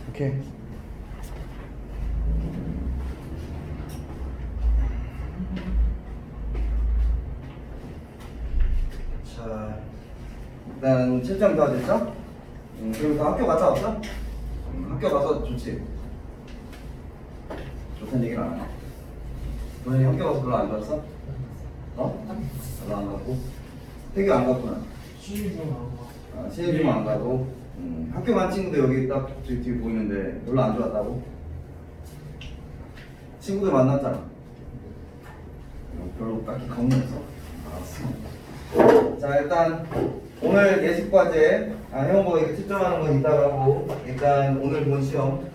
오케이. 자, 일단 7점 더 됐죠? 그리고 다 학교 갔다 왔어? 학교 가서 좋지. 좋다는 얘기는 안 해. 너네 학교 가서 별로 안 좋았어? 어? 별로 안 갔고? 태교 안 갔구나. 쉬는 중 아, 신입 좀 안 가고. 학교 간 친구들 여기 딱 뒤에 보이는데 별로 안 좋았다고? 친구들 만났잖아. 별로 딱히 감흥 없어. 알았어. 자, 일단 오늘 예습 과제 해온 거 이렇게 측정하는 건 이따가 하고, 일단 오늘 본 시험.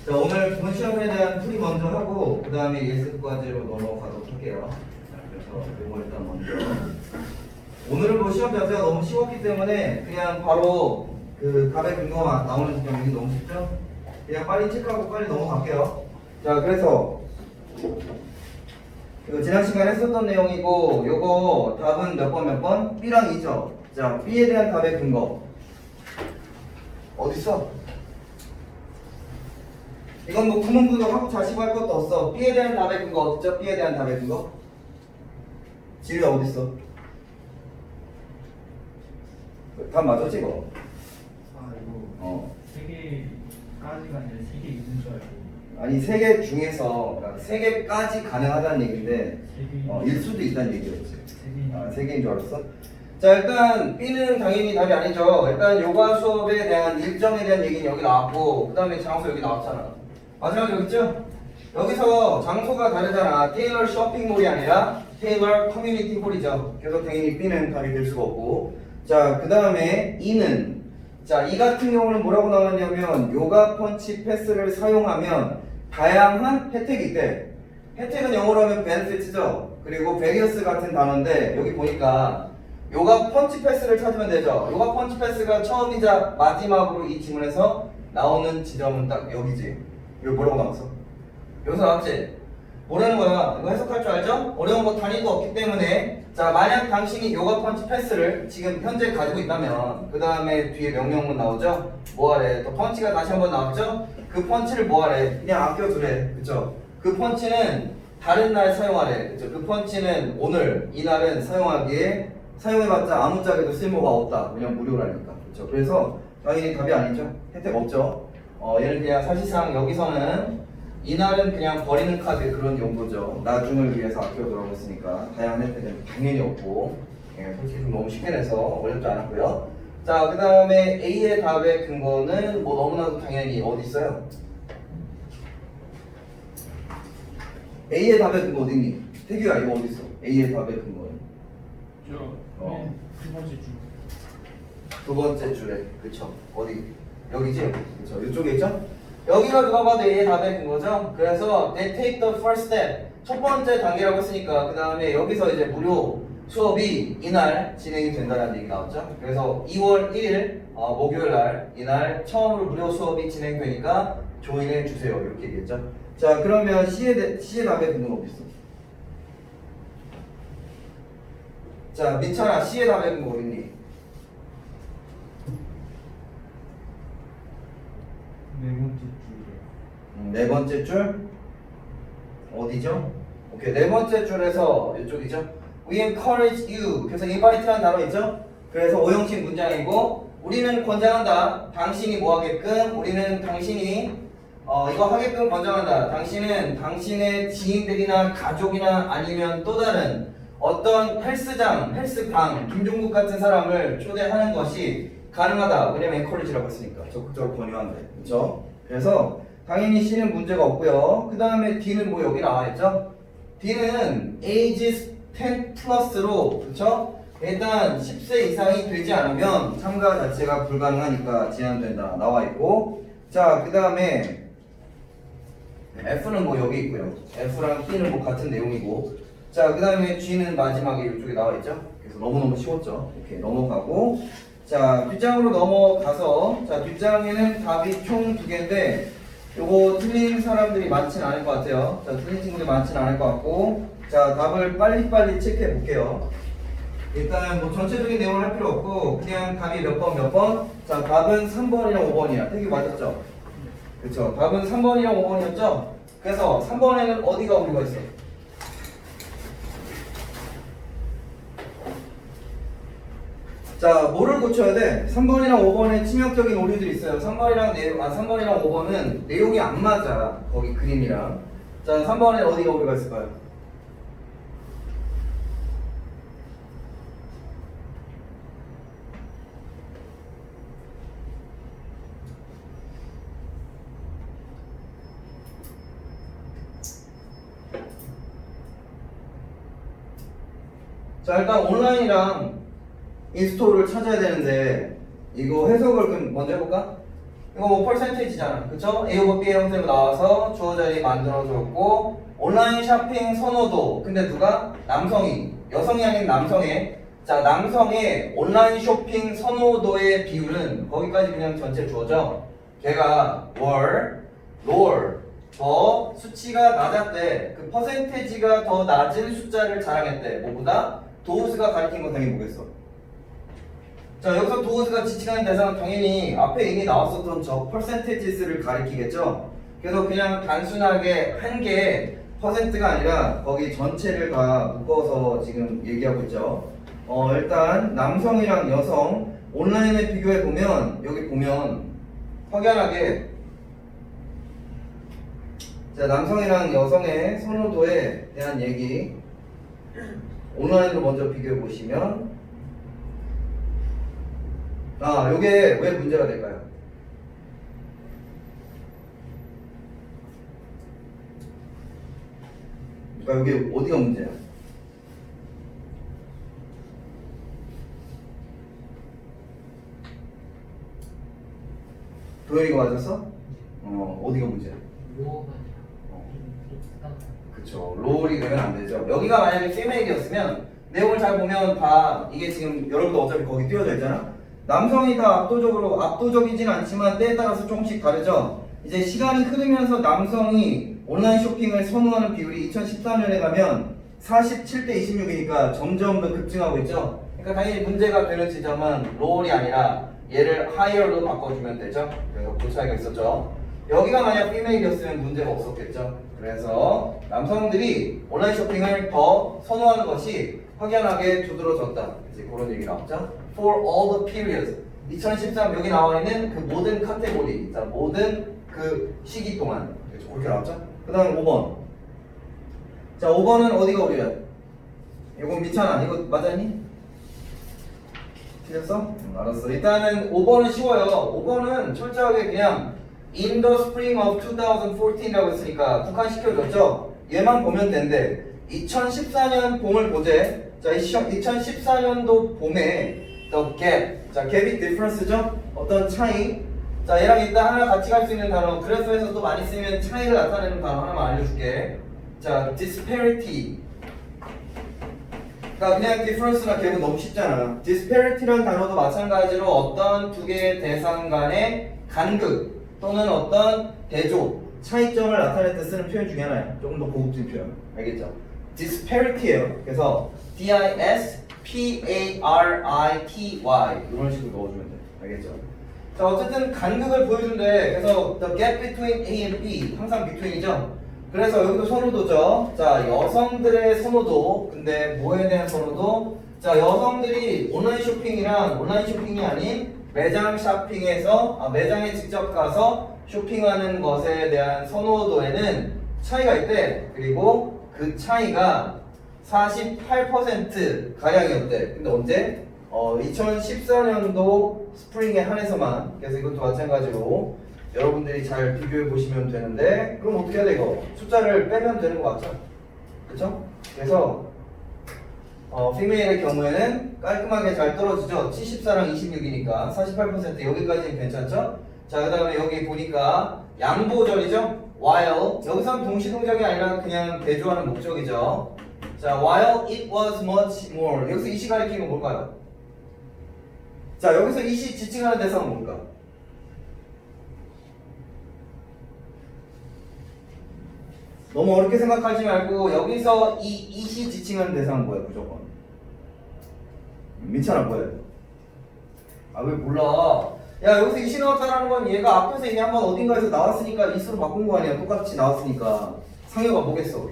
자, 오늘 본 시험에 대한 풀이 먼저 하고 그 다음에 예습 과제로 넘어가도록 할게요. 자, 그래서 이거 일단 먼저. 오늘은 뭐 시험 자체가 너무 쉬웠기 때문에 그냥 바로 그 답의 근거가 나오는 경우이 너무 쉽죠? 그냥 빨리 체크하고 빨리 넘어갈게요. 자, 그래서 지난 시간에 했었던 내용이고, 요거 답은 몇 번? B랑 2죠. 자, B에 대한 답의 근거 어딨어? 이건 뭐 구문 분석하고 자시고 할 것도 없어. B에 대한 답의 근거 어딨죠? B에 대한 답의 근거 지우야 어딨어? 답 맞았지 이거? 아 이거 세 개까지가 아니라 세 개 있는 줄 알고. 아니 3개 중에서 3개까지 가능하다는 얘기인데 세 개. 일 수도 있다는 얘기였지. 세 개. 아, 3개인 줄 알았어? 자, 일단 B는 당연히 답이 아니죠. 일단 요가 수업에 대한 일정에 대한 얘기는 여기 나왔고, 그 다음에 장소 여기 나왔잖아. 마지막에 여기 있죠? 여기서 장소가 다르잖아. 테일러 쇼핑몰이 아니라 테일러 커뮤니티 홀이죠. 그래서 당연히 B는 답이 될 수가 없고, 자, 그 다음에 E는, 자, 이 같은 경우는 뭐라고 나왔냐면 요가 펀치 패스를 사용하면 다양한 혜택이 있대. 혜택은 영어로 하면 benefits죠. 그리고 various 같은 단어인데 여기 보니까 요가 펀치 패스를 찾으면 되죠. 요가 펀치 패스가 처음이자 마지막으로 이 지문에서 나오는 지점은 딱 여기지. 이거 뭐라고 나왔어? 여기서 나왔지? 뭐라는 거야? 이거 해석할 줄 알죠? 어려운 거 단위도 없기 때문에, 자, 만약 당신이 요가 펀치 패스를 지금 현재 가지고 있다면 그 다음에 뒤에 명령문 나오죠? 뭐하래? 또 펀치가 다시 한번 나왔죠? 그 펀치를 뭐하래? 그냥 아껴두래. 그쵸? 그 펀치는 다른 날 사용하래. 그쵸? 그 펀치는 오늘 이날은 사용해봤자 아무짝에도 쓸모가 없다. 그냥 무료라니까. 그쵸? 그래서 당연히 답이 아니죠? 혜택 없죠? 얘는 그냥 사실상 여기서는 이날은 그냥 버리는 카드 그런 용도죠. 나중을 위해서 아껴두라고 했으니까 다양한 혜택은 당연히 없고, 솔직히 좀 너무 쉽게 내서 어렵지 않았고요. 자, 그 다음에 A의 답의 근거는 뭐 너무나도 당연히 어디 있어요? A의 답의 근거 어디 있니? 태규야 이거 어디 있어? A의 답의 근거는? 두 번째 주. 두 번째 줄에, 그쵸? 어디? 여기지? 그쵸? 이쪽에 있죠? 여기가 누가 봐도 A의 답의 근거죠? 그래서 they take the first step, 첫 번째 단계라고 했으니까 그 다음에 여기서 이제 무료 수업이 이날 진행이 된다는 얘기 나왔죠? 그래서 2월 1일 목요일 날 이날 처음으로 무료 수업이 진행되니까 조인해 주세요 이렇게 얘기했죠? 자, 그러면 C의 답의 근거는 어디 있어? 자, 민찬아, C의 답의 근거 어디 있니? 네 번째 줄에. 네 번째 줄 어디죠? 오케이, 네 번째 줄에서 이쪽이죠. We encourage you. 그래서 invite라는 단어 있죠? 그래서 오형식 문장이고, 우리는 권장한다. 당신이 뭐 하게끔? 우리는 당신이 이거 하게끔 권장한다. 당신은 당신의 지인들이나 가족이나 아니면 또 다른 어떤 헬스장, 헬스방, 김종국 같은 사람을 초대하는 것이 가능하다. 왜냐면 encourage라고 했으니까 적극적으로 권유한대. 그렇죠? 그래서 당연히 C는 문제가 없고요. 그 다음에 D는 뭐 여기 나와있죠? D는 ages 10 플러스로, 그쵸? 일단 10세 이상이 되지 않으면 참가 자체가 불가능하니까 제한된다 나와있고, 자, 그 다음에 F는 뭐 여기 있고요. F랑 T는 뭐 같은 내용이고, 자, 그 다음에 G는 마지막에 이쪽에 나와있죠? 그래서 너무너무 쉬웠죠? 이렇게 넘어가고, 자, 뒷장으로 넘어가서, 자, 뒷장에는 답이 총 2개인데 요거 틀린 사람들이 많진 않을 것 같아요. 자, 틀린 친구들이 많진 않을 것 같고, 자, 답을 빨리빨리 체크해 볼게요. 일단 뭐 전체적인 내용을 할 필요 없고 그냥 답이 몇 번 몇 번. 자, 답은 3번이랑 5번이야. 되게 맞았죠? 그쵸? 답은 3번이랑 5번이었죠? 그래서 3번에는 어디가 오류가 있어? 자, 뭐를 고쳐야 돼? 3번이랑 5번에 치명적인 오류들이 있어요. 3번이랑 5번은 내용이 안 맞아. 거기 그림이랑. 자, 3번에 어디가 오류가 있을까요? 자, 일단 온라인이랑 인스톨을 찾아야 되는데 이거 해석을 그럼 먼저 해볼까? 이거 뭐 퍼센테이지잖아, 그쵸? A 오버 B의 형태로 나와서 주어 자리 만들어줬고 온라인 쇼핑 선호도. 근데 누가? 남성이. 여성이 아닌 남성의. 자, 남성의 온라인 쇼핑 선호도의 비율은 거기까지 그냥 전체 주어져. 걔가 월, lower 더 수치가 낮았대. 그 퍼센테이지가 더 낮은 숫자를 자랑했대. 뭐보다? 도우스가 가리킨 건 당연히 뭐겠어? 자, 여기서 도우스가 지칭하는 대상은 당연히 앞에 이미 나왔었던 저 퍼센테이지스를 가리키겠죠? 그래서 그냥 단순하게 한 개 퍼센트가 아니라 거기 전체를 다 묶어서 지금 얘기하고 있죠. 일단 남성이랑 여성 온라인에 비교해 보면 여기 보면 확연하게 자, 남성이랑 여성의 선호도에 대한 얘기 온라인으로 먼저 비교해 보시면 요게 왜 문제가 될까요? 그러니까 여기 어디가 문제야? 도현이가 맞았어? 어디가 문제야? 로우가 그쵸. 롤이 되면 안 되죠. 여기가 만약에 피메일이었으면 내용을 잘 보면 다 이게 지금 여러분도 어차피 거기 띄워져 있잖아. 남성이 다 압도적이진 않지만 때에 따라서 조금씩 다르죠. 이제 시간이 흐르면서 남성이 온라인 쇼핑을 선호하는 비율이 2014년에 가면 47대 26이니까 점점 더 급증하고 있죠. 그러니까 당연히 문제가 되는 지점은 롤이 아니라 얘를 higher로 바꿔주면 되죠. 그래서 그 차이가 있었죠. 여기가 만약 피메일이었으면 문제가 없었겠죠. 그래서 남성들이 온라인 쇼핑을 더 선호하는 것이 확연하게 두드러졌다. 이제 그런 얘기 나왔죠. For all the periods. 2013 여기 나와 있는 그 모든 카테고리, 자, 모든 그 시기 동안. 그렇죠. 그렇게 나왔죠. 그 다음 5번. 자, 5번은 어디가 오류야? 이거 미찬아, 이거 맞았니? 틀렸어? 알았어. 일단은 5번은 쉬워요. 5번은 철저하게 그냥 In the spring of 2014이라고 했으니까 국한시켜줬죠? 얘만 보면 된대. 2014년 봄을 보재. 자, 2014년도 봄에 the gap. 자, gap이 difference죠? 어떤 차이. 자, 얘랑 이따 하나 같이 갈 수 있는 단어. 그래프에서 또 많이 쓰면 차이를 나타내는 단어 하나만 알려줄게. 자, disparity. 그러니까 그냥 difference나 gap은 너무 쉽잖아. disparity라는 단어도 마찬가지로 어떤 두 개의 대상 간의 간극 또는 어떤 대조, 차이점을 나타낼 때 쓰는 표현 중에 하나야. 조금 더 고급진 표현. 알겠죠? disparity예요. 그래서 D-I-S-P-A-R-I-T-Y 이런 식으로 넣어주면 돼. 알겠죠? 자, 어쨌든 간극을 보여준대. 그래서 the gap between A and B 항상 between이죠. 그래서 여기도 선호도죠. 자, 여성들의 선호도. 근데 뭐에 대한 선호도? 자, 여성들이 온라인 쇼핑이랑 온라인 쇼핑이 아닌 매장 쇼핑에서 매장에 직접 가서 쇼핑하는 것에 대한 선호도에는 차이가 있대. 그리고 그 차이가 48% 가량이었대. 근데 언제? 2014년도 스프링에 한해서만. 그래서 이것도 마찬가지로 여러분들이 잘 비교해 보시면 되는데, 그럼 어떻게 해야 돼? 이거 숫자를 빼면 되는 거 맞죠? 그쵸? 그래서 피메일의 경우에는 깔끔하게 잘 떨어지죠. 74랑 26이니까 48% 여기까지는 괜찮죠? 자, 그 다음에 여기 보니까 양보절이죠. while 여기선 동시동작이 아니라 그냥 대조하는 목적이죠. 자, while it was much more. 여기서 이시 가리키는 건 뭘까요? 자, 여기서 이시 지칭하는 대상은 뭘까? 너무 어렵게 생각하지 말고 여기서 이 이시 지칭하는 대상은 뭐야? 무조건 민찬아 뭐야? 아 왜 몰라? 야 여기서 이시 나왔다라는 건 얘가 앞에서 이미 한번 어딘가에서 나왔으니까 이수로 바꾼 거 아니야? 똑같이 나왔으니까 상효가 뭐겠어?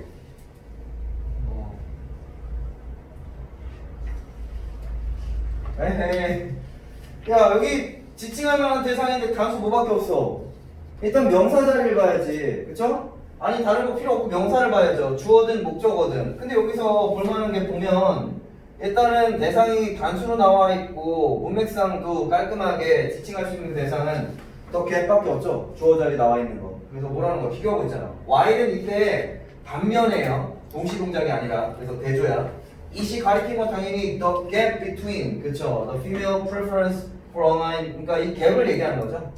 에헤이. 야 여기 지칭할 만한 대상인데 단수 뭐밖에 없어? 일단 명사 자리를 봐야지, 그쵸? 아니 다른 거 필요 없고 명사를 봐야죠. 주어든 목적어든. 근데 여기서 볼만한 게 보면 일단은 대상이 단수로 나와 있고 문맥상도 깔끔하게 지칭할 수 있는 대상은 더 걔밖에 없죠. 주어 자리 나와 있는 거. 그래서 뭐라는 거 비교하고 있잖아. while은 이때 반면에요. 동시 동작이 아니라. 그래서 대조야. 이시 가리킨 건 당연히 the gap between, 그쵸? the female preference for online. 그러니까 이 갭을 얘기하는 거죠.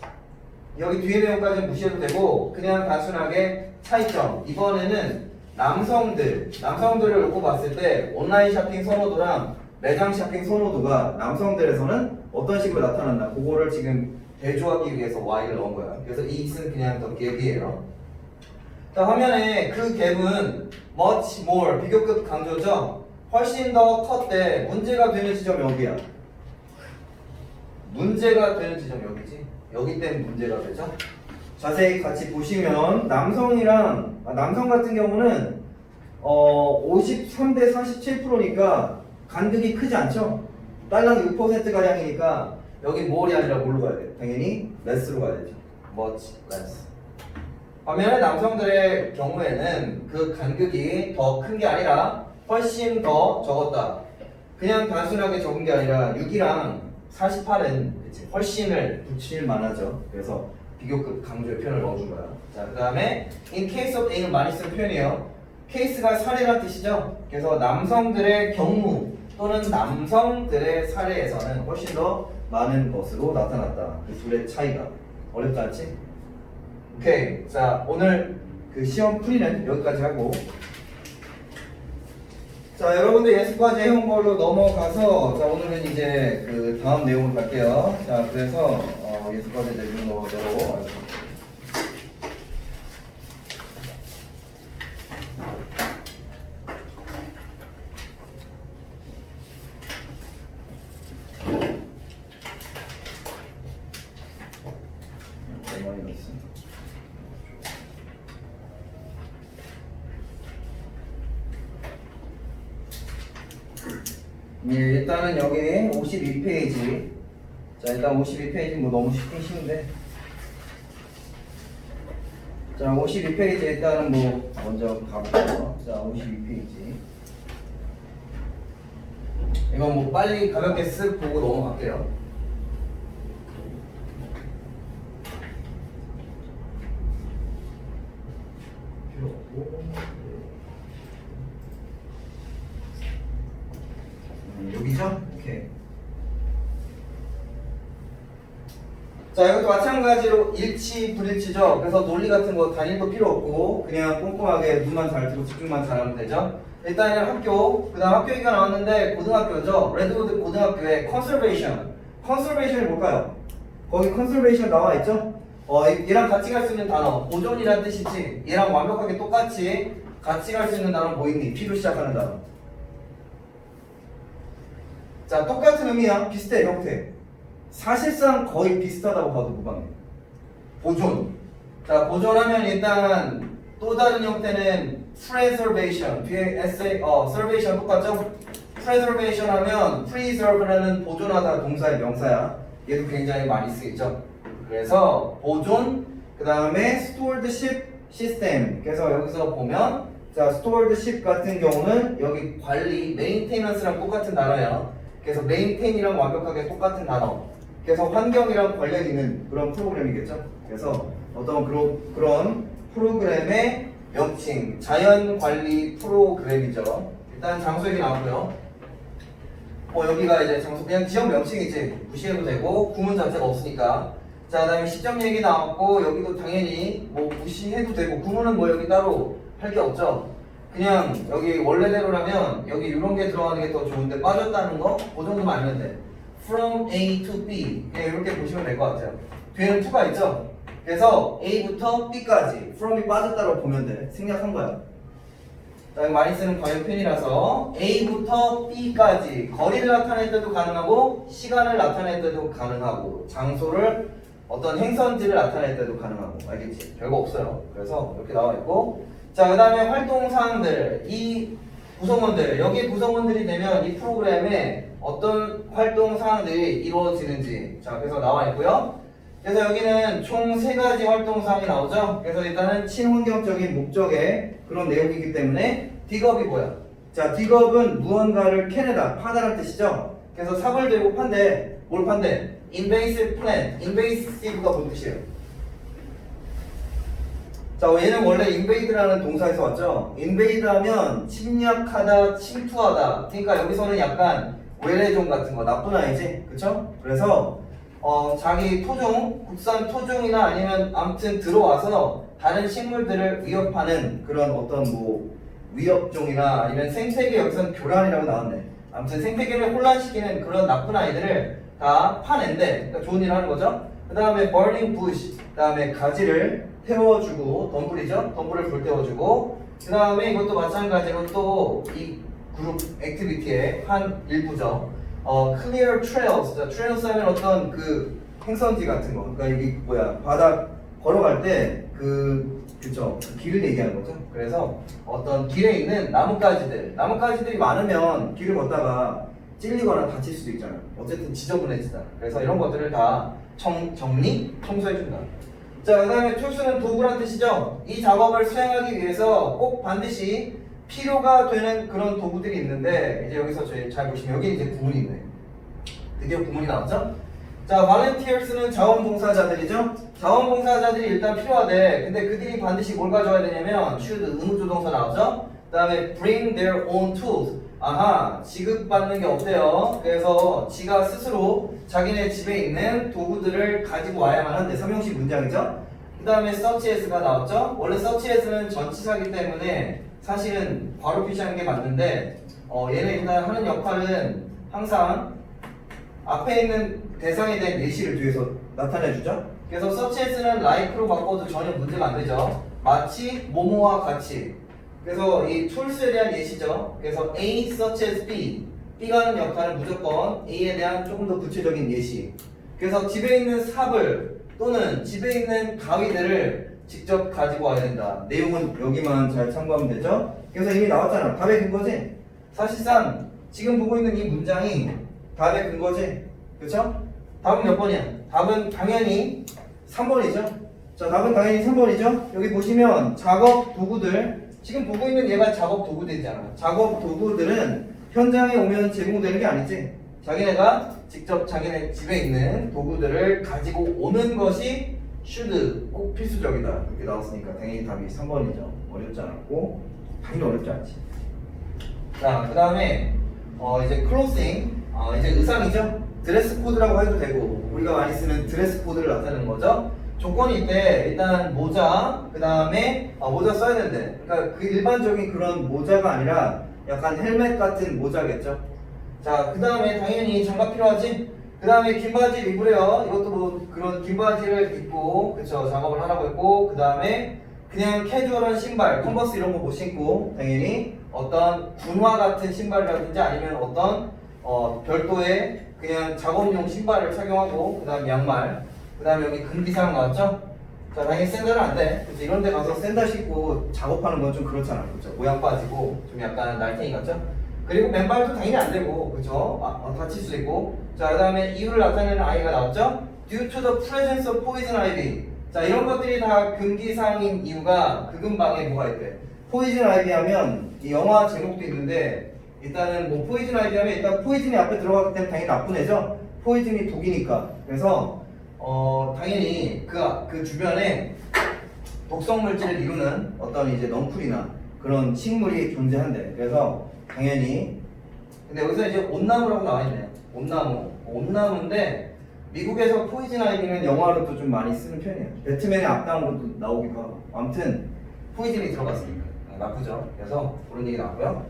여기 뒤에 내용까지는 무시해도 되고 그냥 단순하게 차이점. 이번에는 남성들을 놓고 봤을 때 온라인 쇼핑 선호도랑 매장 쇼핑 선호도가 남성들에서는 어떤 식으로 나타난다. 그거를 지금 대조하기 위해서 Y를 넣은 거야. 그래서 이 x는 그냥 더 갭이에요. 자, 화면에 그 갭은 much more 비교급 강조죠. 훨씬 더 컸대. 문제가 되는 지점 여기야. 문제가 되는 지점 여기지. 여기 때문에 문제가 되죠. 자세히 같이 보시면 남성 같은 경우는 53대 47%니까 간극이 크지 않죠? 딸랑 6% 가량이니까 여기 more이 아니라 뭘로 가야 돼? 당연히 less로 가야 되죠. much less. 반면에 남성들의 경우에는 그 간극이 더 큰 게 아니라 훨씬 더 적었다. 그냥 단순하게 적은 게 아니라 6이랑 48은 훨씬을 붙일 만하죠. 그래서 비교급 강조의 표현을 넣어준 거야. 자, 그 다음에 in case of A는 많이 쓴 표현이에요. case가 사례란 뜻이죠. 그래서 남성들의 경우 또는 남성들의 사례에서는 훨씬 더 많은 것으로 나타났다. 그 둘의 차이가. 어렵지 않지? 오케이. 자, 오늘 그 시험 풀이는 여기까지 하고, 자, 여러분들 예습까지 해온 걸로 넘어가서, 자, 오늘은 이제 그 다음 내용으로 갈게요. 자, 그래서 예습까지 내용 거대로. 예, 일단은 여기 52페이지. 자, 일단 52페이지 뭐 너무 쉽긴 쉬운데. 자, 52페이지 일단은 뭐 먼저 가볼게요. 자, 52페이지. 이건 뭐 빨리 가볍게 쓱 보고 넘어갈게요. 필요 없고. 여기죠? 오케이. 자, 이것도 마찬가지로 일치, 불일치죠? 그래서 논리 같은 거 단일도 필요 없고 그냥 꼼꼼하게 눈만 잘 뜨고 집중만 잘하면 되죠? 일단은 학교, 그 다음 학교 얘기가 나왔는데 고등학교죠? 레드우드 고등학교의 컨설베이션이 뭘까요? 거기 컨설베이션 나와 있죠? 얘랑 같이 갈 수 있는 단어 보존이라는 뜻이지. 얘랑 완벽하게 똑같이 같이 갈 수 있는 단어는 뭐 있니? P로 시작하는 단어. 자, 똑같은 의미야. 비슷해, 형태. 사실상 거의 비슷하다고 봐도 무방해. 보존. 자, 보존하면 일단 또 다른 형태는 preservation. 뒤에 preservation 똑같죠? preservation 하면 preserve라는 보존하다 동사의 명사야. 얘도 굉장히 많이 쓰이죠. 그래서 보존, 그 다음에 stewardship system. 그래서 여기서 보면 자, stewardship 같은 경우는 여기 관리, maintenance랑 똑같은 단어야. 그래서 maintain이랑 완벽하게 똑같은 단어. 그래서 환경이랑 관련 있는 그런 프로그램이겠죠. 그래서 어떤 그런 프로그램의 명칭, 자연관리 프로그램이죠. 일단 장소 얘기 나왔고요. 여기가 이제 장소 그냥 지역 명칭이지 무시해도 되고 구문 자체가 없으니까. 자, 그다음에 시점 얘기 나왔고 여기도 당연히 뭐 무시해도 되고 구문은 뭐 여기 따로 할 게 없죠. 그냥 여기 원래대로라면 여기 이런 게 들어가는 게 더 좋은데 빠졌다는 거 그 정도만 알면 돼. From A to B 그냥 이렇게 보시면 될 것 같아요. 뒤에는 to가 있죠. 그래서 A부터 B까지 from이 빠졌다고 보면 돼. 생략한 거야. 자, 이거 많이 쓰는 과역편이라서 A부터 B까지 거리를 나타낼 때도 가능하고 시간을 나타낼 때도 가능하고 장소를 어떤 행선지를 나타낼 때도 가능하고 알겠지? 별거 없어요. 그래서 이렇게 나와 있고 자, 그 다음에 활동사항들 이 구성원들 여기 구성원들이 되면 이 프로그램에 어떤 활동사항들이 이루어지는지 자, 그래서 나와 있고요. 그래서 여기는 총 3가지 활동사항이 나오죠. 그래서 일단은 친환경적인 목적의 그런 내용이기 때문에 딕업이 뭐야? 자, 딕업은 무언가를 캐내다, 파다라는 뜻이죠. 그래서 삽을 들고 판대, 뭘 판대? invasive plant, invasive가 뭔 뜻이에요? 자, 얘는 원래 invade라는 동사에서 왔죠. invade 하면 침략하다, 침투하다. 그러니까 여기서는 약간 외래종 같은 거, 나쁜 아이지, 그쵸? 그래서 자기 토종, 국산 토종이나 아니면 아무튼 들어와서 다른 식물들을 위협하는 그런 어떤 뭐 위협종이나 아니면 생태계 여기서는 교란이라고 나왔네. 아무튼 생태계를 혼란시키는 그런 나쁜 아이들을 다 파낸데, 그러니까 좋은 일을 하는 거죠. 그 다음에 burning bush, 그 다음에 가지를 태워주고 덤불이죠. 덤불을 불 태워주고 그 다음에 이것도 마찬가지로 또 이 그룹 액티비티의 한 일부죠. clear trails, trails 하면 어떤 그 행선지 같은 거. 그러니까 이게 뭐야 바다 걸어갈 때 그쵸 그 길을 얘기하는 거죠. 그래서 어떤 길에 있는 나뭇가지들이 많으면 길을 걷다가 찔리거나 다칠 수도 있잖아. 어쨌든 지저분해지다. 그래서 이런 것들을 다 청소해준다. 자, 그 다음에 툴스는 도구란 뜻이죠. 이 작업을 수행하기 위해서 꼭 반드시 필요가 되는 그런 도구들이 있는데 이제 여기서 저희 잘 보시면 여기 이제 구문이 있네. 드디어 구문이 나왔죠. 자, volunteers는 자원봉사자들이죠. 자원봉사자들이 일단 필요하대. 근데 그들이 반드시 뭘 가져와야 되냐면 should 의무조동사 나왔죠. 그 다음에 bring their own tools. 아하, 지급받는 게 없대요. 그래서 지가 스스로 자기네 집에 있는 도구들을 가지고 와야만 한대. 삼형식 문장이죠. 그 다음에 such as가 나왔죠. 원래 such as는 전치사기 때문에 사실은 괄호 표시하는 게 맞는데 얘는 일단 하는 역할은 항상 앞에 있는 대상에 대한 예시를 뒤에서 나타내주죠. 그래서 such as는 like로 바꿔도 전혀 문제가 안 되죠. 마치 뭐뭐와 같이. 그래서 이 툴스에 대한 예시죠. 그래서 A such as B, B가 하는 역할은 무조건 A에 대한 조금 더 구체적인 예시. 그래서 집에 있는 삽을 또는 집에 있는 가위들을 직접 가지고 와야 된다. 내용은 여기만 잘 참고하면 되죠. 그래서 이미 나왔잖아. 답의 근거지. 사실상 지금 보고 있는 이 문장이 답의 근거지. 그렇죠? 답은 몇 번이야? 답은 당연히 3번이죠. 자, 답은 당연히 3번이죠. 여기 보시면 작업 도구들, 지금 보고 있는 얘가 작업 도구들이잖아. 작업 도구들은 현장에 오면 제공되는 게 아니지. 자기네가 직접 자기네 집에 있는 도구들을 가지고 오는 것이 should, 꼭 필수적이다. 이렇게 나왔으니까 당연히 답이 3번이죠. 어렵지 않았고 당연히 어렵지 않지. 자, 그 다음에 이제 클로싱, 이제 의상이죠. 드레스 코드라고 해도 되고 우리가 많이 쓰는 드레스 코드를 나타내는 거죠. 조건이 있대. 일단 모자, 그 다음에 모자 써야 된대. 그러니까 그 일반적인 그런 모자가 아니라 약간 헬멧 같은 모자겠죠. 자, 그 다음에 당연히 장갑 필요하지. 그 다음에 긴 바지를 입으래요. 이것도 뭐 그런 긴 바지를 입고 그쵸 작업을 하라고 했고, 그 다음에 그냥 캐주얼한 신발, 컨버스 이런 거 못 신고 당연히 어떤 군화 같은 신발이라든지 아니면 어떤 별도의 그냥 작업용 신발을 착용하고, 그 다음 양말, 그 다음에 여기 금기사항 나왔죠? 자, 당연히 샌들은 안 돼. 그치? 이런 데 가서 샌들 신고 작업하는 건 좀 그렇잖아. 그쵸? 모양 빠지고 좀 약간 날쌘이 같죠? 그리고 맨발도 당연히 안 되고, 그쵸? 다칠 수 있고. 자, 그 다음에 이유를 나타내는 아이가 나왔죠? Due to the presence of poison ivy. 자, 이런 것들이 다 금기사항인 이유가 그 근방에 뭐가 있대? 포이즌 아이비 하면 이 영화 제목도 있는데, 일단은 뭐 포이즌 아이비 하면 일단 포이즌이 앞에 들어갔기 때문에 당연히 나쁜 애죠? 포이즌이 독이니까. 그래서 당연히 그 주변에 독성 물질을 이루는 어떤 이제 넝쿨이나 그런 식물이 존재한대. 그래서 당연히, 근데 여기서 이제 온나무라고 나와 있네요. 온나무인데 미국에서 포이즌 아이비는 영화로도 좀 많이 쓰는 편이에요. 배트맨의 악당으로도 나오기도 하고. 아무튼 포이즌이 들어갔으니까 나쁘죠. 그래서 그런 얘기 나왔고요.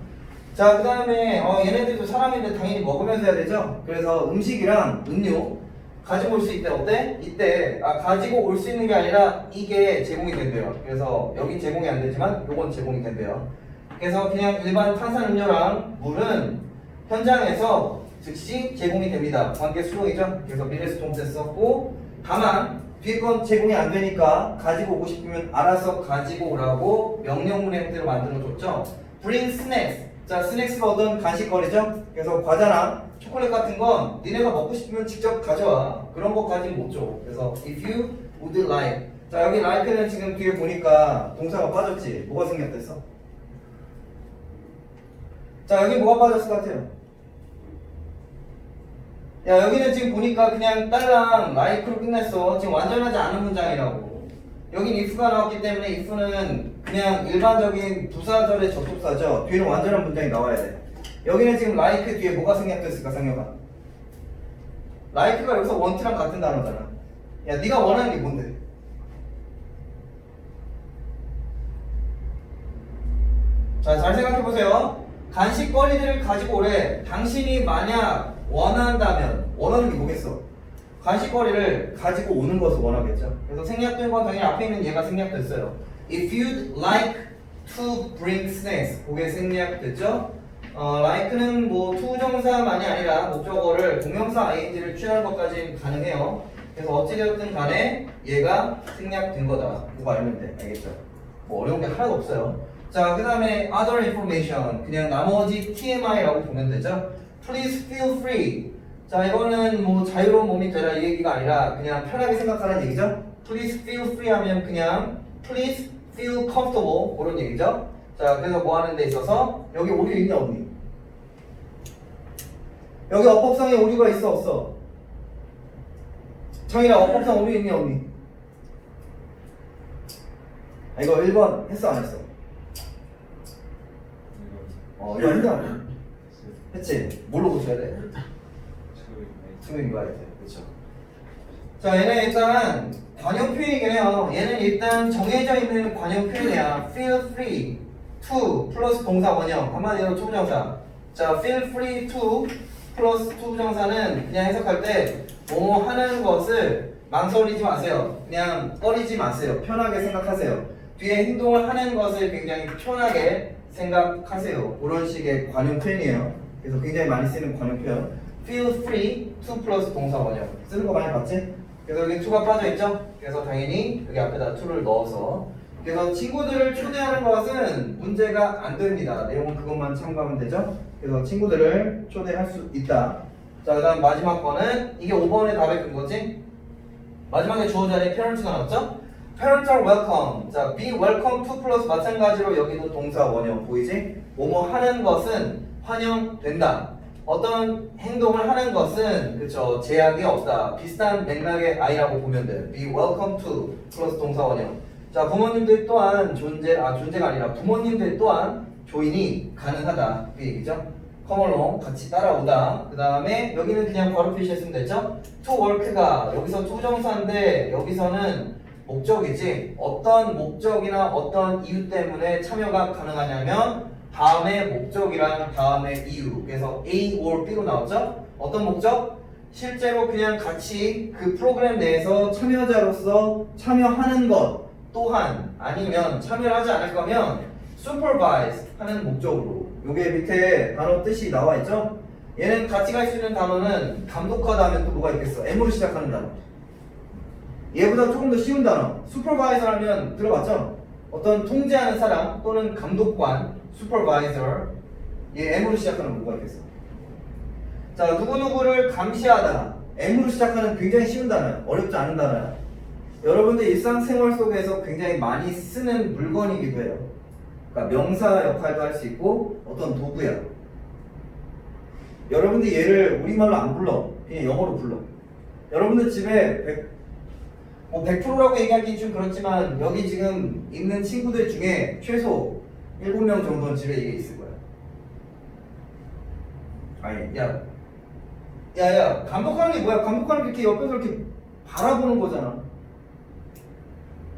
자, 그 다음에 얘네들도 사람인데 당연히 먹으면서 해야 되죠. 그래서 음식이랑 음료 가지고 올 수 있대. 어때? 이때 가지고 올 수 있는 게 아니라 이게 제공이 된대요. 그래서 여긴 제공이 안 되지만 요건 제공이 된대요. 그래서 그냥 일반 탄산음료랑 물은 현장에서 즉시 제공이 됩니다. 관계 수동이죠. 그래서 미래에서 동태 썼고, 다만 뒤에 건 제공이 안 되니까 가지고 오고 싶으면 알아서 가지고 오라고 명령문의 형태로 만들어줬죠. Bring snacks. 자, 스낵스가 어떤 간식거리죠? 그래서 과자나 초콜릿 같은 건 니네가 먹고 싶으면 직접 가져와. 그런 것까지는 못 줘. 그래서 if you would like. 자, 여기 like는 지금 뒤에 보니까 동사가 빠졌지. 뭐가 생략됐어? 자, 여기 뭐가 빠졌을 것 같아요? 야, 여기는 지금 보니까 그냥 딸랑 like로 끝냈어. 지금 완전하지 않은 문장이라고. 여긴 if가 나왔기 때문에 if는 그냥 일반적인 부사절의 접속사죠. 뒤에는 완전한 문장이 나와야 돼. 여기는 지금 like 뒤에 뭐가 생략됐을까, 상혁아? like가 여기서 want랑 같은 단어잖아. 야, 네가 원하는 게 뭔데? 자, 잘 생각해보세요. 간식거리들을 가지고 오래. 당신이 만약 원한다면, 원하는 게 뭐겠어? 간식거리를 가지고 오는 것을 원하겠죠. 그래서 생략된 건 당연히 앞에 있는 얘가 생략됐어요. If you'd like to bring snacks, 그게 생략됐죠. like는 뭐 투정사만이 아니라 목적어를 동명사 ing를 취하는 것까지 가능해요. 그래서 어찌되었든 간에 얘가 생략된 거다. 그거 알면 돼. 알겠죠? 뭐 어려운 게 하나도 없어요. 자, 그 다음에 other information, 그냥 나머지 TMI라고 보면 되죠. Please feel free. 자, 이거는 뭐 자유로운 몸이 되라 이 얘기가 아니라 그냥 편하게 생각하라는 얘기죠. Please feel free 하면 그냥 please feel comfortable 그런 얘기죠. 자, 그래서 뭐 하는 데 있어서 여기 오류 있냐 없니? 여기 어법상에 오류가 있어 없어? 정이라 어법상 오류 있냐 없니? 아, 이거 1번 했어 안 했어? 이거 했냐? 했지? 뭘로 고쳐야 돼? 투명인 거 알지? 그쵸? 자, 얘는 일단 관용 표현이긴 해요. 얘는 일단 정해져 있는 관용 표현이야. Feel free to 플러스 동사 원형 한마디로 투부정사. 자, feel free to 플러스 투부정사는 그냥 해석할 때 뭐뭐 하는 것을 망설이지 마세요. 그냥 꺼리지 마세요. 편하게 생각하세요. 뒤에 행동을 하는 것을 굉장히 편하게 생각하세요. 그런 식의 관용 표현이에요. 그래서 굉장히 많이 쓰는 관용 표현. Feel free to 플러스 동사 원형 쓰는 거 많이 봤지? 그래서 여기 to가 빠져있죠? 그래서 당연히 여기 앞에다 to를 넣어서 그래서 친구들을 초대하는 것은 문제가 안 됩니다. 내용은 그것만 참고하면 되죠? 그래서 친구들을 초대할 수 있다. 자, 그 다음 마지막 거는 이게 5번의 답에 든 거지? 마지막에 주어 자리에 parent가 나왔죠? Parents are welcome. 자, be welcome to 플러스 마찬가지로 여기도 동사 원형 보이지? 뭐뭐 하는 것은 환영된다. 어떤 행동을 하는 것은 그쵸 제약이 없다. 비슷한 맥락의 아이라고 보면 돼. Be welcome to 플러스 동사 원형. 자, 부모님들 또한 존재가 아니라 부모님들 또한 조인이 가능하다. 그 얘기죠. Come along 같이 따라오다. 그 다음에 여기는 그냥 바로 표시했으면 됐죠. To work가 여기서 투정사인데 여기서는 목적이지. 어떤 목적이나 어떤 이유 때문에 참여가 가능하냐면 다음의 목적이랑 다음의 이유. 그래서 A or B로 나왔죠? 어떤 목적? 실제로 그냥 같이 그 프로그램 내에서 참여자로서 참여하는 것 또한 아니면 참여를 하지 않을 거면 supervise 하는 목적으로. 요게 밑에 단어 뜻이 나와 있죠? 얘는 같이 갈 수 있는 단어는 감독하다 하면 또 뭐가 있겠어? M으로 시작하는 단어. 얘보다 조금 더 쉬운 단어. supervisor 하면 들어봤죠? 어떤 통제하는 사람 또는 감독관 supervisor. 얘 M으로 시작하는 뭐가 있겠어? 자, 누구누구를 감시하다. M으로 시작하는 굉장히 쉬운 단어야. 어렵지 않은 단어야. 여러분들 일상생활 속에서 굉장히 많이 쓰는 물건이기도 해요. 그러니까 명사 역할도 할 수 있고 어떤 도구야. 여러분들 얘를 우리말로 안 불러. 그냥 영어로 불러. 여러분들 집에 100%라고 얘기하기 좀 그렇지만 여기 지금 있는 친구들 중에 최소 7명 정도는 집에 이게 있을 거야. 아니, 야, 감독하는 게 뭐야? 감독하는 게 이렇게 옆에서 이렇게 바라보는 거잖아.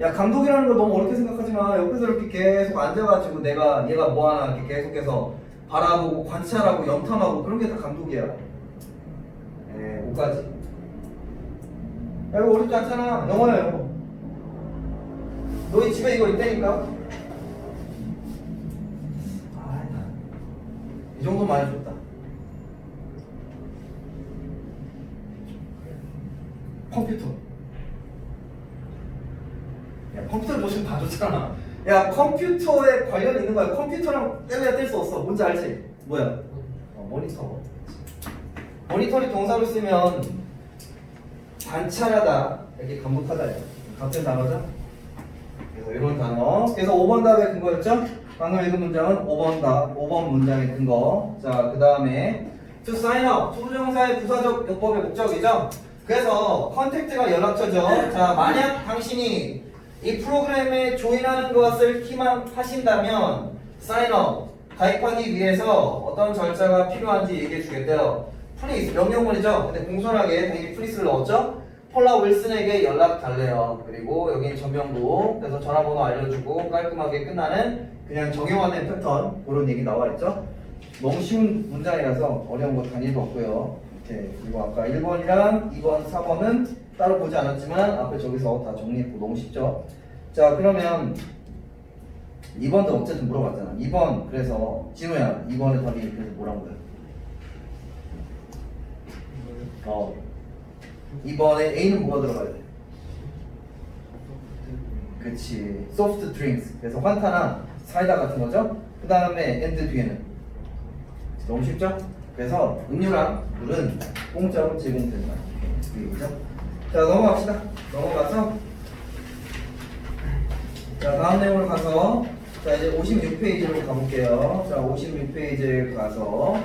야, 감독이라는 걸 너무 어렵게 생각하지 마. 옆에서 이렇게 계속 앉아가지고 얘가 뭐 하나 이렇게 계속해서 바라보고 관찰하고 염탐하고 그런 게 다 감독이야. 뭐까지? 야, 이거 어렵지 않잖아. 영어야, 영어. 너희 집에 이거 있다니까? 정도 많이 줬다. 컴퓨터. 야, 컴퓨터 보시면 다 줬잖아. 야, 컴퓨터에 관련 있는 거야. 컴퓨터랑 뗄래야 뗄 수 없어. 뭔지 알지? 뭐야? 모니터. 모니터리 동사로 쓰면 관찰하다, 이렇게 감독하다. 같은 단어죠? 그래서 이런 단어. 그래서 5번 답의 근거였죠? 방금 읽은 문장은 5번 문장의 근거. 자, 그 다음에 to sign up, 투부정사의 부사적 용법의 목적이죠? 그래서 컨택트가 연락처죠. 자, 만약 당신이 이 프로그램에 조인하는 것을 희망하신다면 sign up, 가입하기 위해서 어떤 절차가 필요한지 얘기해 주겠대요. please, 명령문이죠. 근데 공손하게 당연히 please를 넣었죠. 폴라 윌슨에게 연락 달래요. 그리고 여기는 전명부. 그래서 전화번호 알려주고 깔끔하게 끝나는 그냥 정형화된 패턴, 그런 얘기 나와 있죠. 너무 쉬운 문장이라서 어려운 거 단위도 없고요. 이렇게. 그리고 아까 1번이랑 2번, 4번은 따로 보지 않았지만 앞에 저기서 다 정리했고 너무 쉽죠. 자, 그러면 2번도 어쨌든 물어봤잖아. 2번, 그래서 진우야, 2번의 답이 그래서 뭐란 거야? 2번에 A는 뭐가 들어가야 돼? 그치, soft drinks. 그래서 환타나 사이다 같은 거죠. 그 다음에 and 뒤에는 너무 쉽죠? 그래서 음료랑 물은 공짜로 제공된다. 그 얘기죠. 자, 넘어갑시다. 넘어가서 자, 다음 내용으로 가서 자, 이제 56페이지로 가볼게요. 자, 56페이지에 가서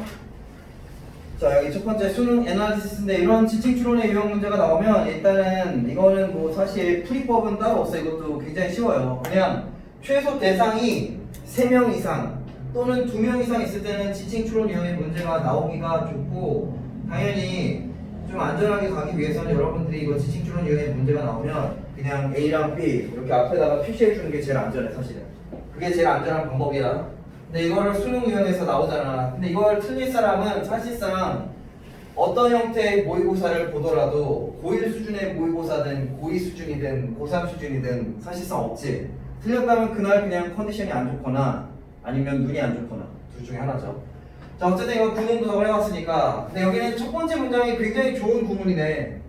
자, 여기 첫 번째 수능 애널리시스인데 이런 지칭 추론의 유형 문제가 나오면 일단은 이거는 뭐 사실 풀이법은 따로 없어요. 이것도 굉장히 쉬워요. 그냥 최소 대상이 3명 이상 또는 2명 이상 있을 때는 지칭 추론 유형의 문제가 나오기가 좋고, 당연히 좀 안전하게 가기 위해서는 여러분들이 이거 지칭 추론 유형의 문제가 나오면 그냥 A랑 B 이렇게 앞에다가 표시해 주는 게 제일 안전해. 사실은 그게 제일 안전한 방법이야. 근데 이거를 수능 유형에서 나오잖아. 근데 이걸 틀릴 사람은 사실상 어떤 형태의 모의고사를 보더라도 고1 수준의 모의고사든 고2 수준이든 고3 수준이든 사실상 없지. 틀렸다면 그날 그냥 컨디션이 안 좋거나 아니면 눈이 안 좋거나 둘 중에 하나죠. 자, 어쨌든 이거 구문 분석을 해왔으니까. 근데 여기는 첫 번째 문장이 굉장히 좋은 구문이네.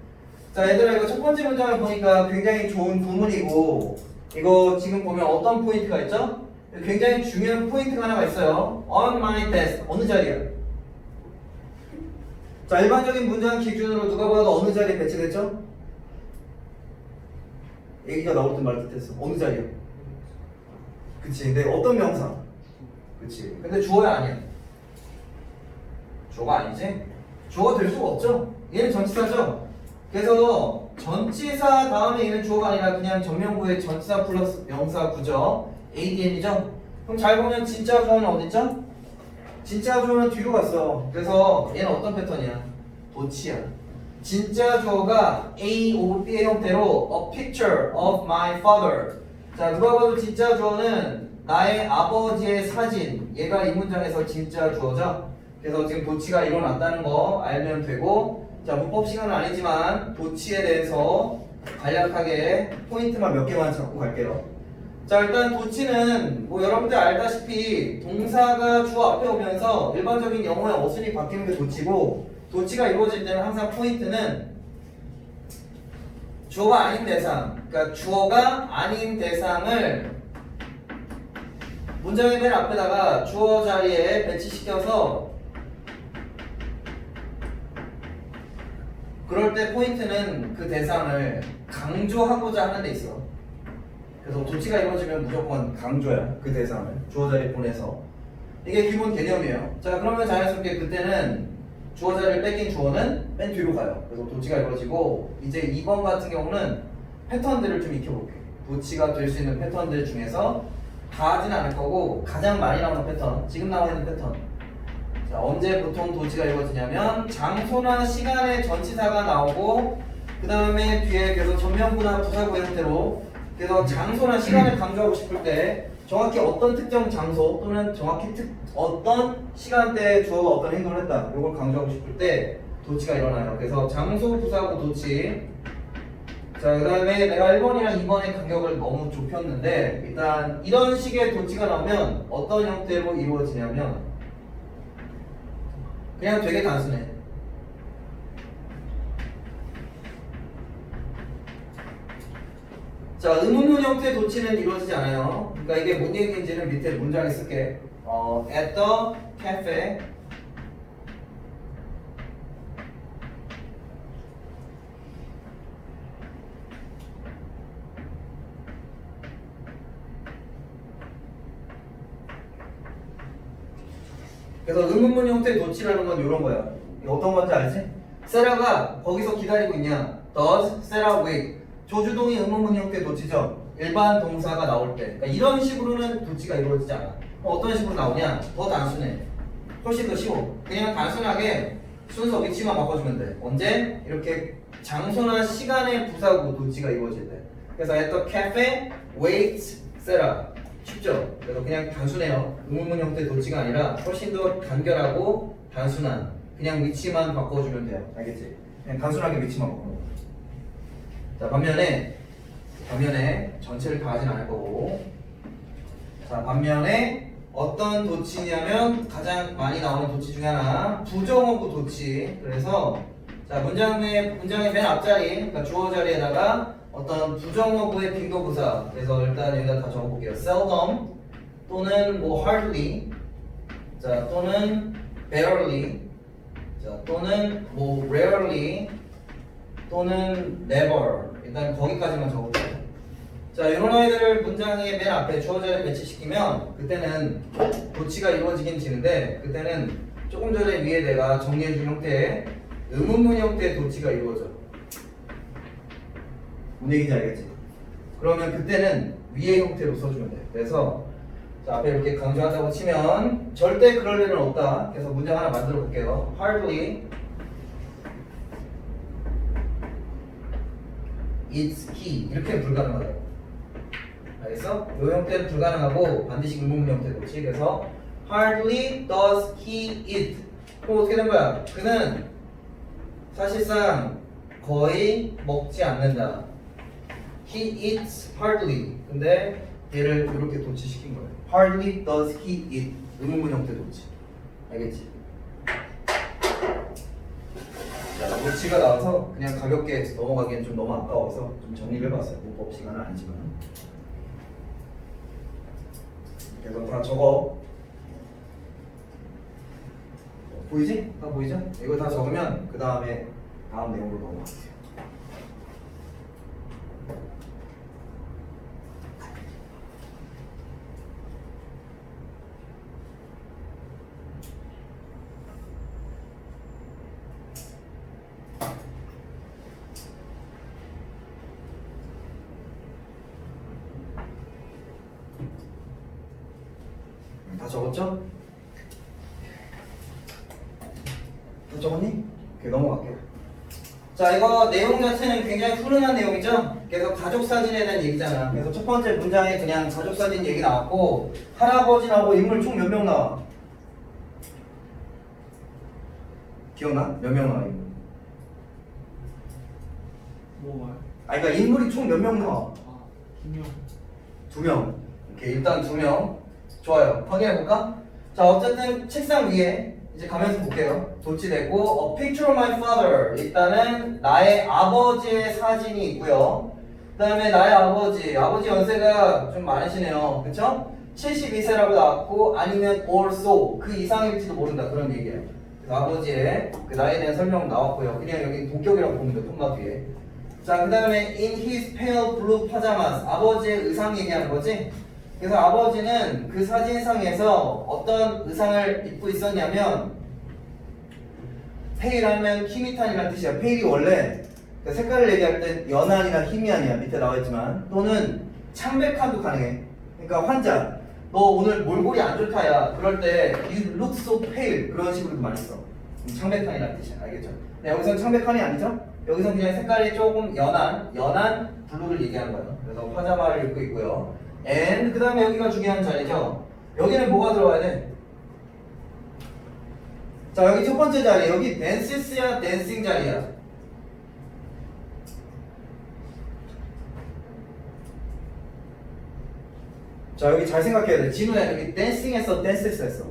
자, 얘들아, 이거 첫 번째 문장을 보니까 굉장히 좋은 구문이고, 이거 지금 보면 어떤 포인트가 있죠? 굉장히 중요한 포인트가 하나가 있어요. On my desk. 어느 자리야? 자, 일반적인 문장 기준으로 누가 봐도 어느 자리에 배치됐죠? 얘기가 나올 때 말 듯했어. 어느 자리야? 그치. 근데 어떤 명사? 그치. 근데 주어야 아니야? 주어가 아니지? 주어가 될 수가 없죠? 얘는 전치사죠? 그래서 전치사 다음에 얘는 주어가 아니라 그냥 전명구의 전치사 플러스 명사 구죠. ADN이죠? 그럼 잘 보면 진짜 주어는 어딨죠? 진짜 주어는 뒤로 갔어. 그래서 얘는 어떤 패턴이야? 도치야. 진짜 주어가 A or B의 형태로 A picture of my father. 자, 누가 봐도 진짜 주어는 나의 아버지의 사진. 얘가 이 문장에서 진짜 주어죠? 그래서 지금 도치가 일어났다는 거 알면 되고, 자, 문법 시간은 아니지만 도치에 대해서 간략하게 포인트만 몇 개만 잡고 갈게요. 자, 일단 도치는 뭐 여러분들 알다시피 동사가 주어 앞에 오면서 일반적인 영어의 어순이 바뀌는 게 도치고, 도치가 이루어질 때는 항상 포인트는 주어가 아닌 대상, 그러니까 주어가 아닌 대상을 문장의 맨 앞에다가 주어 자리에 배치시켜서, 그럴 때 포인트는 그 대상을 강조하고자 하는 데 있어. 그래서 도치가 이루어지면 무조건 강조야. 그 대상을 주어 자리에 보내서. 이게 기본 개념이에요. 자, 그러면 자연스럽게 그때는 주어 자리를 뺏긴 주어는 맨 뒤로 가요. 그래서 도치가 이루어지고, 이제 2번 같은 경우는 패턴들을 좀 익혀볼게. 도치가 될 수 있는 패턴들 중에서 다 하진 않을 거고 가장 많이 나오는 패턴, 지금 나와 있는 패턴. 자, 언제 보통 도치가 이루어지냐면 장소나 시간의 전치사가 나오고, 그 다음에 뒤에 계속 전명구나 부사구 형태로, 그래서 장소나 시간을 강조하고 싶을 때 정확히 어떤 특정 장소 또는 정확히 어떤 시간대에 주어가 어떤 행동을 했다, 이걸 강조하고 싶을 때 도치가 일어나요. 그래서 장소, 부사구, 도치. 자, 그 다음에 내가 1번이랑 2번의 간격을 너무 좁혔는데, 일단 이런 식의 도치가 나오면 어떤 형태로 이루어지냐면 그냥 되게 단순해. 자, 의문문 형태의 도치는 이루어지지 않아요. 그러니까 이게 뭔 얘기인지는 밑에 문장에 쓸게. at the cafe. 그래서 의문문 형태의 도치라는 건 이런 거야. 이거 어떤 건지 알지? 세라가 거기서 기다리고 있냐? Does Sarah wait? 조주동이 의문문 형태의 도치죠. 일반 동사가 나올 때. 그러니까 이런 식으로는 도치가 이루어지지 않아. 어떤 식으로 나오냐? 더 단순해. 훨씬 더 쉬워. 그냥 단순하게 순서 위치만 바꿔주면 돼. 언제? 이렇게 장소나 시간의 부사고 도치가 이루어질 때. 그래서 at the cafe waits Sarah. 쉽죠? 그래서 그냥 단순해요. 의문문 형태의 도치가 아니라 훨씬 더 간결하고 단순한 그냥 위치만 바꿔주면 돼요. 알겠지? 그냥 단순하게 위치만 바꿔. 자, 반면에 전체를 다 하진 않을 거고. 자, 반면에 어떤 도치냐면 가장 많이 나오는 도치 중에 하나 부정어구 도치. 그래서 자, 문장의 맨 앞자리, 그러니까 주어 자리에다가 어떤 부정어구의 빈도부사. 그래서 일단 여기다 다 적어볼게요. seldom 또는 뭐 hardly, 자 또는 barely, 자 또는 뭐 rarely 또는 never. 일단 거기까지만 적어볼게요. 자, 이런 아이들을 문장의 맨 앞에 주어 자리에 배치시키면 그때는 도치가 이루어지긴 지는데 그때는 조금 전에 위에 내가 정리해준 형태의 의문문 형태의 도치가 이루어져. 뭔 얘기인지 알겠지? 그러면 그때는 위의 형태로 써주면 돼. 그래서 자, 앞에 이렇게 강조한다고 치면 절대 그럴 일은 없다. 그래서 문장 하나 만들어 볼게요. Hardly it's he. 이렇게 불가능하다. 알겠어? 이 형태는 불가능하고 반드시 의문문 형태 도치. 그래서 Hardly does he eat. 그럼 어떻게 된 거야? 그는 사실상 거의 먹지 않는다. He eats hardly. 근데 얘를 이렇게 도치시킨 거예요. Hardly does he eat. 의문문 형태 도치. 알겠지? 자, 도치가 나와서 그냥 가볍게 넘어가기엔 좀 너무 아까워서 좀 정리를 해봤어요. 문법 시간은 아니지만. 그래서 다 적어. 보이지? 다 보이죠? 이거 다 적으면 그 다음에 다음 내용으로 넘어갈게요. 다 적었죠? 다 적었니? 오케이, 넘어갈게요. 자, 이거 내용 자체는 굉장히 훌륭한 내용이죠? 그래서 가족 사진에 대한 얘기잖아. 그래서 첫 번째 문장에 그냥 가족 사진 얘기 나왔고 할아버지 나오고 인물 총 몇 명 나와? 기억나? 몇 명 나와 인물? 뭐 말? 그러니까 인물이 총 몇 명 나와? 아, 김영. 2명. 오케이, 일단 2명. 좋아요. 확인해볼까? 자, 어쨌든 책상 위에 이제 가면서 볼게요. 도치됐고 A picture of my father. 일단은 나의 아버지의 사진이 있고요. 그 다음에 나의 아버지 연세가 좀 많으시네요. 그쵸? 72세라고 나왔고 아니면 also 그 이상일지도 모른다. 그런 얘기예요. 그래서 아버지의 그 나이에 대한 설명 나왔고요. 그냥 여기 동격이라고 보면 돼. 톱마 뒤에. 자, 그 다음에 in his pale blue pajamas. 아버지의 의상 얘기하는 거지? 그래서 아버지는 그 사진상에서 어떤 의상을 입고 있었냐면 페일하면 희미탄이라는 뜻이야. 페일이 원래 색깔을 얘기할 때 연한이나 희미한이야. 밑에 나와있지만 또는 창백한도 가능해. 그러니까 환자 너 오늘 몰골이 안 좋다야. 그럴 때 you look so pale 그런 식으로도 많이 써. 창백한이라는 뜻이야. 알겠죠? 근데 여기선 창백한이 아니죠? 여기선 그냥 색깔이 조금 연한 블루를 얘기하는 거예요. 그래서 파자마를 입고 있고요. and 그 다음에 여기가 중요한 자리죠. 여기는 뭐가 들어가야 돼? 자, 여기 첫 번째 자리. 여기 dances야 dancing 자리야? 자, 여기 잘 생각해야 돼. 진우야, 여기 dancing 했어 dancers 했어?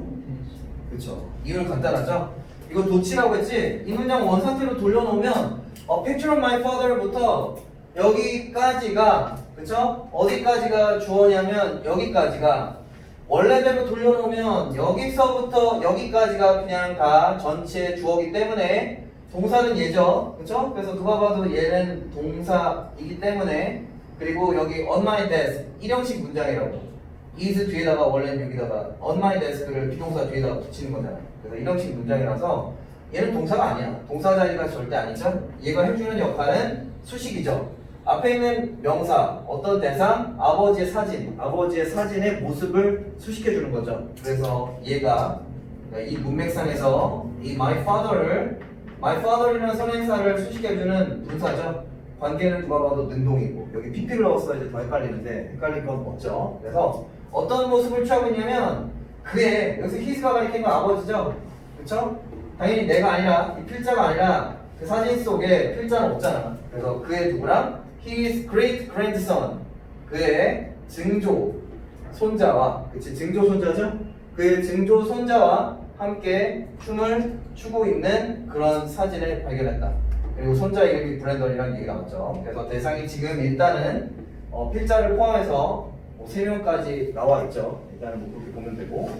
그쵸. 이유는 간단하죠? 이거 도치라고 했지? 이 문장 원상태로 돌려놓으면 picture of my father부터 여기까지가 그쵸? 어디까지가 주어냐면 여기까지가 원래대로 돌려놓으면 여기서부터 여기까지가 그냥 다 전체 주어기 때문에 동사는 얘죠. 그쵸? 그래서 누가 봐도 얘는 동사이기 때문에 그리고 여기 on my desk 일형식 문장이라고 is 뒤에다가 원래는 여기다가 on my desk를 비동사 뒤에다가 붙이는 거잖아. 그래서 일형식 문장이라서 얘는 동사가 아니야. 동사 자리가 절대 아니죠. 얘가 해주는 역할은 수식이죠. 앞에 있는 명사, 어떤 대상, 아버지의 사진, 아버지의 사진의 모습을 수식해주는 거죠. 그래서 얘가 이 문맥상에서 이 my father이라는 선행사를 수식해주는 분사죠. 관계는 누가 봐도 능동이고 여기 PP를 넣었어 이제 더 헷갈리는데 헷갈릴 건 없죠. 그래서 어떤 모습을 취하고 있냐면 그의 여기서 his가 가리키는 건 아버지죠. 그쵸? 당연히 내가 아니라 이 필자가 아니라 그 사진 속에 필자는 없잖아. 그래서 그의 누구랑? His great grandson 그의 증조 손자와 그치 증조 손자죠? 그의 증조 손자와 함께 춤을 추고 있는 그런 사진을 발견했다. 그리고 손자 이름이 브랜던이라는 얘기가 나왔죠. 그래서 대상이 지금 일단은 필자를 포함해서 3명까지 나와 있죠. 일단은 뭐 그렇게 보면 되고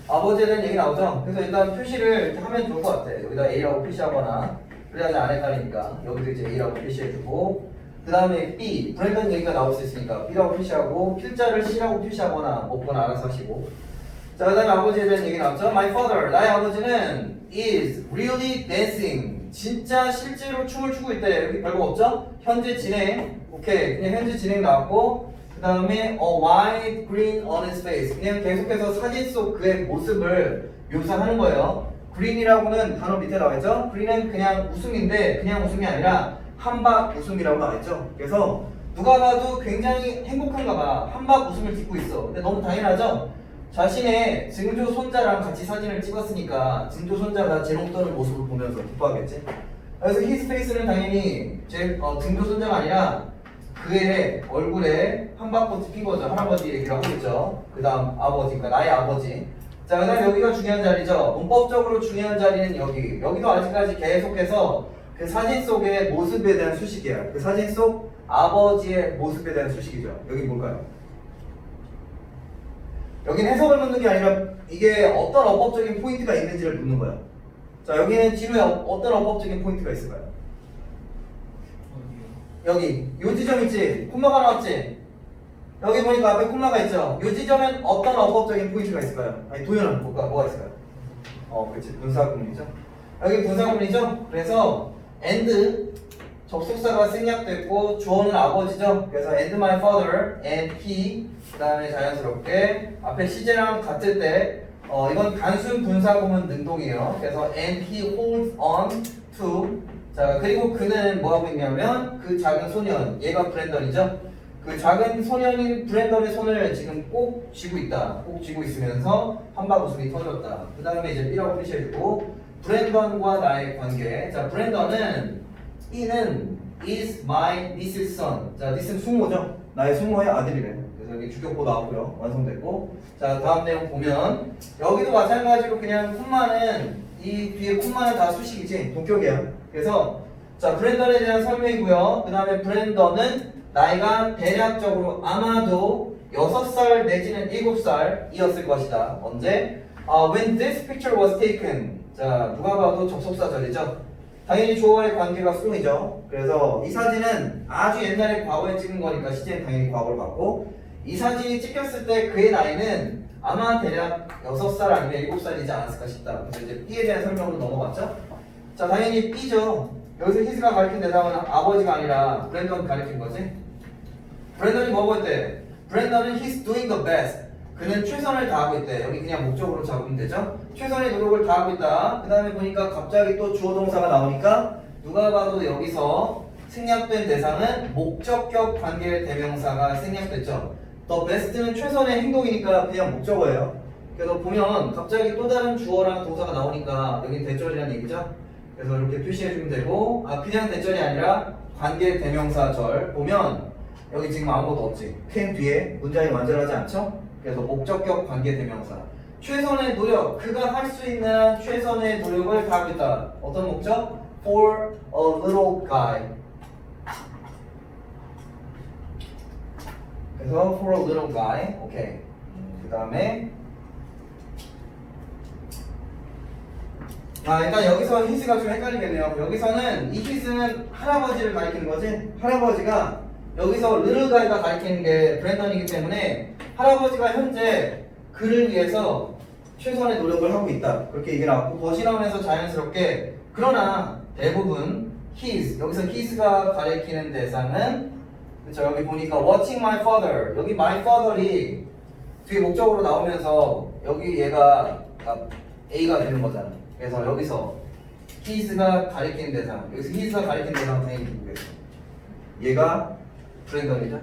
아버지에 대한 얘기 나오죠. 그래서 일단 표시를 이렇게 하면 좋을 것 같아. 여기다 A라고 표시하거나 그래야지 안 헷갈리니까 여기도 이제 A라고 표시해주고 그 다음에 B 브랜던 얘기가 나올 수 있으니까 B라고 표시하고 필자를 C라고 표시하거나 없거나 알아서 하시고 자 그 다음에 아버지에 대한 얘기 나왔죠. My father 나의 아버지는 is really dancing 진짜 실제로 춤을 추고 있대. 여기 별거 없죠? 현재 진행 오케이 그냥 현재 진행 나왔고 그 다음에 a wide grin on his face 그냥 계속해서 사진 속 그의 모습을 묘사하는 거예요. green이라고는 단어 밑에 나와있죠? green은 그냥 웃음인데 그냥 웃음이 아니라 한박 웃음이라고 나와있죠. 그래서 누가 봐도 굉장히 행복한가 봐. 한박 웃음을 짓고 있어. 근데 너무 당연하죠? 자신의 증조 손자랑 같이 사진을 찍었으니까 증조 손자가 재롱 떠는 모습을 보면서 기뻐하겠지. 그래서 his face는 당연히 증조 손자가 아니라 그의 얼굴에 한박꽃이 핀 거죠. 할아버지 얘기를 하고 있죠. 그 다음 아버지, 그러니까 나의 아버지. 자, 그 다음 여기가 중요한 자리죠. 문법적으로 중요한 자리는 여기도 아직까지 계속해서 그 사진 속의 모습에 대한 수식이야. 그 사진 속 아버지의 모습에 대한 수식이죠. 여기 뭘까요? 여기는 해석을 묻는 게 아니라 이게 어떤 어법적인 포인트가 있는지를 묻는 거야. 자, 여기는 지루에 어떤 어법적인 포인트가 있을까요? 여기 요 지점 있지? 콤마가 나왔지? 여기 보니까 앞에 콤마가 있죠? 요 지점엔 어떤 어법적인 포인트가 있을까요? 아니 도현은 뭐가 있을까요? 그렇지 분사구문이죠. 여기 분사구문이죠? 그래서 and 접속사가 생략됐고 주어는 아버지죠. 그래서 and my father and he 그 다음에 자연스럽게 앞에 시제랑 같을 때 이건 단순 분사구문 능동이에요. 그래서 and he holds on to 자 그리고 그는 뭐 하고 있냐면 그 작은 소년 얘가 브랜던이죠. 그 작은 소년인 브랜던의 손을 지금 꼭 쥐고 있다. 꼭 쥐고 있으면서 한박 웃음이 터졌다. 그 다음에 이제 B라고 표시해주고 브랜던과 나의 관계. 자 브랜던은 E는 is my niece's son. 자 niece는 숙모죠. 나의 숙모의 아들이래. 그래서 여기 주격보 나오고요. 완성됐고 자 다음 내용 보면 여기도 마찬가지로 그냥 콤마는 이 뒤에 콤마는 다 수식이지 동격이야. 그래서 자 브랜던에 대한 설명이고요. 그 다음에 브랜던은 나이가 대략적으로 아마도 6살 내지는 7살이었을 것이다. 언제? When this picture was taken. 자 누가 봐도 접속사절이죠. 당연히 주어와의 관계가 수동이죠. 그래서 이 사진은 아주 옛날에 과거에 찍은 거니까 시제는 당연히 과거를 받고 이 사진이 찍혔을 때 그의 나이는 아마 대략 6살 아니면 7살이지 않았을까 싶다. 그래서 이제 B에 대한 설명으로 넘어갔죠. 자 당연히 B죠. 여기서 히스가 가리킨 대상은 아버지가 아니라 브랜던 가리킨 거지. 브랜던이 뭐하고 있대? 브랜던은 he's doing the best. 그는 최선을 다하고 있대. 여기 그냥 목적으로 잡으면 되죠. 최선의 노력을 다하고 있다. 그 다음에 보니까 갑자기 또 주어 동사가 나오니까 누가 봐도 여기서 생략된 대상은 목적격 관계 대명사가 생략됐죠. the best는 최선의 행동이니까 그냥 목적어예요. 그래서 보면 갑자기 또 다른 주어랑 동사가 나오니까 여기 대절이라는 얘기죠. 그래서 이렇게 표시해주면 되고 그냥 대절이 아니라 관계 대명사절 보면 여기 지금 아무것도 없지. can 뒤에 문장이 완전하지 않죠? 그래서 목적격 관계 대명사 최선의 노력, 그가 할 수 있는 최선의 노력을 다하고 있다. 어떤 목적? For a little guy. 그래서 for a little guy. 오케이. 그 다음에 일단 여기서 his가 좀 헷갈리겠네요. 여기서는 이 his는 할아버지를 가리키는 거지. 할아버지가 여기서 little guy가 가리키는 게 브랜던이기 때문에 할아버지가 현재 그를 위해서 최선의 노력을 하고 있다. 그렇게 얘기 나왔고 벗이 나오면서 자연스럽게 그러나 대부분 his 여기서 his가 가리키는 대상은 그쵸 여기 보니까 watching my father 여기 my father이 뒤에 목적으로 나오면서 여기 얘가 A가 되는 거잖아. 그래서 여기서 his가 가리키는 대상 여기서 his가 가리키는 대상 당연히 누구겠어? 얘가 브랜던이죠?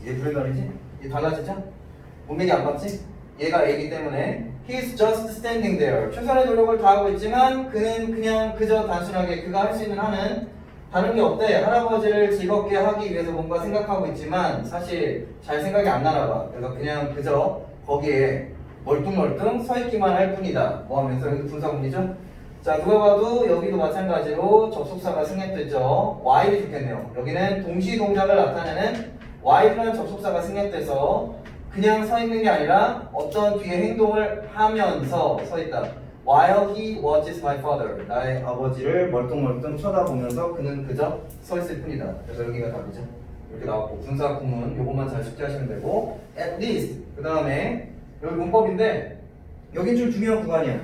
얘 브랜던이지? 얘 달라지죠? 문맥이 안 맞지? 얘가 A이기 때문에 He's just standing there. 최선의 노력을 다하고 있지만 그는 그냥 그저 단순하게 그가 할 수 있는 한은 다른 게 없대. 할아버지를 즐겁게 하기 위해서 뭔가 생각하고 있지만 사실 잘 생각이 안 나나 봐. 그래서 그냥 그저 거기에 멀뚱멀뚱 서 있기만 할 뿐이다. 뭐 하면서 여기 분사문이죠? 자 누가 봐도 여기도 마찬가지로 접속사가 승략됐죠. while이 좋겠네요. 여기는 동시 동작을 나타내는 while이라는 접속사가 승략돼서 그냥 서 있는 게 아니라 어떤 뒤에 행동을 하면서 서 있다. While he watches my father. 나의 아버지를 멀뚱멀뚱 쳐다보면서 그는 그저 서 있을 뿐이다. 그래서 여기가 답이죠. 이렇게 나왔고 분사 구문 요것만 잘 숙지하시면 되고 at least 그 다음에 여기 문법인데 여긴 좀 중요한 구간이야.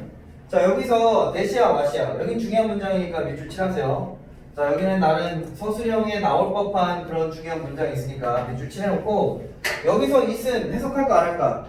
자 여기서 대시야 와시야 여긴 중요한 문장이니까 밑줄 칠하세요. 자 여기는 나는 서술형에 나올 법한 그런 중요한 문장이 있으니까 밑줄 칠해놓고 여기서 it은 해석할까 안 할까?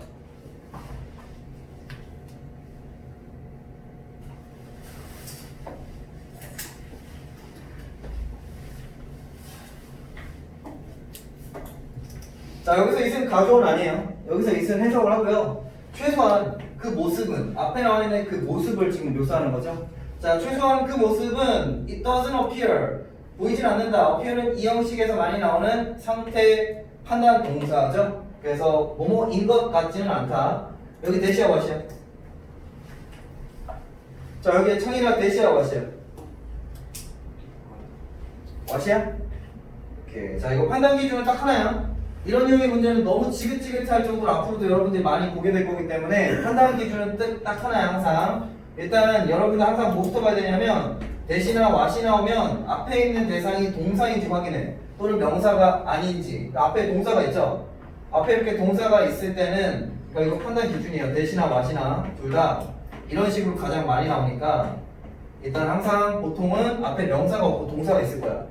자 여기서 it은 가져온 아니에요. 여기서 it은 해석을 하고요. 최소한 그 모습은 앞에 나와 있는 그 모습을 지금 묘사하는 거죠. 자 최소한 그 모습은 it doesn't appear 보이진 않는다. appear은 이 형식에서 많이 나오는 상태 판단 동사죠. 그래서 뭐뭐인 것 같지는 않다. 여기 대시야 와시야. 자 여기 청이라 대시야 와시야. 와시야? 오케이. 자 이거 판단 기준은 딱 하나야. 이런 유형의 문제는 너무 지긋지긋할 정도로 앞으로도 여러분들이 많이 보게 될 거기 때문에 판단 기준은 딱 하나야 항상. 일단 여러분들 항상 뭐부터 봐야 되냐면 대시나 와시 나오면 앞에 있는 대상이 동사인지 확인해. 또는 명사가 아닌지. 앞에 동사가 있죠? 앞에 이렇게 동사가 있을 때는 그러니까 이거 판단 기준이에요. 대시나 와시나 둘 다 이런 식으로 가장 많이 나오니까 일단 항상 보통은 앞에 명사가 없고 동사가 있을 거야.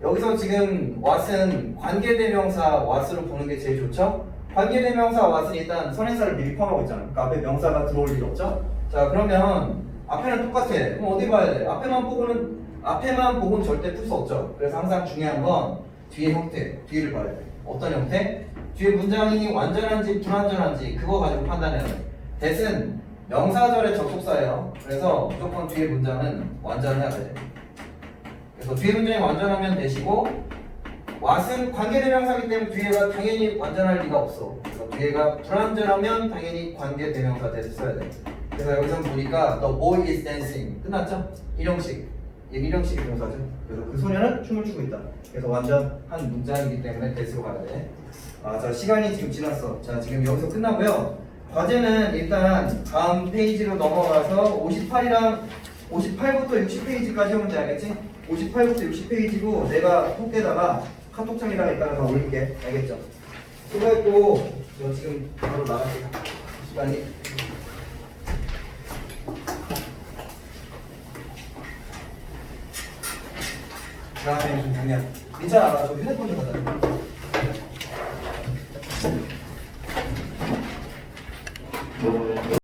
여기서 지금 what은 관계대명사 what으로 보는 게 제일 좋죠? 관계대명사 what은 일단 선행사를 미리 포함하고 있잖아. 그러니까 앞에 명사가 들어올 일 없죠? 자 그러면 앞에는 똑같아. 그럼 어디 봐야 돼? 앞에만 보고는 절대 풀 수 없죠. 그래서 항상 중요한 건 뒤의 형태, 뒤를 봐야 돼. 어떤 형태? 뒤에 문장이 완전한지 불완전한지 그거 가지고 판단해야 돼. that은 명사절의 접속사예요. 그래서 무조건 뒤에 문장은 완전해야 돼. 그래서 뒤에 문장이 완전하면 that이고 what은 관계대명사이기 때문에 뒤에가 당연히 완전할 리가 없어. 그래서 뒤에가 불완전하면 당연히 관계대명사 that을 써야 돼. 그래서 여기서 보니까 the boy is dancing 끝났죠? 일형식 일형식의 동사죠. 그래서 그 소녀는 춤을 추고 있다. 그래서 완전 한 문장이기 때문에 that으로 가야 돼. 자 시간이 지금 지났어. 자 지금 여기서 끝나고요. 과제는 일단 다음 페이지로 넘어가서 58부터 60페이지까지 하면 돼. 알겠지? 58부터 60페이지고 내가 톡에다가 카톡창에다가 이따가 다 올릴게. 알겠죠? 수고했고 저 지금 바로 나갈게요. 시간이 그 다음에 좀 그냥 민찬아 나 저 휴대폰 좀 갖다 줘.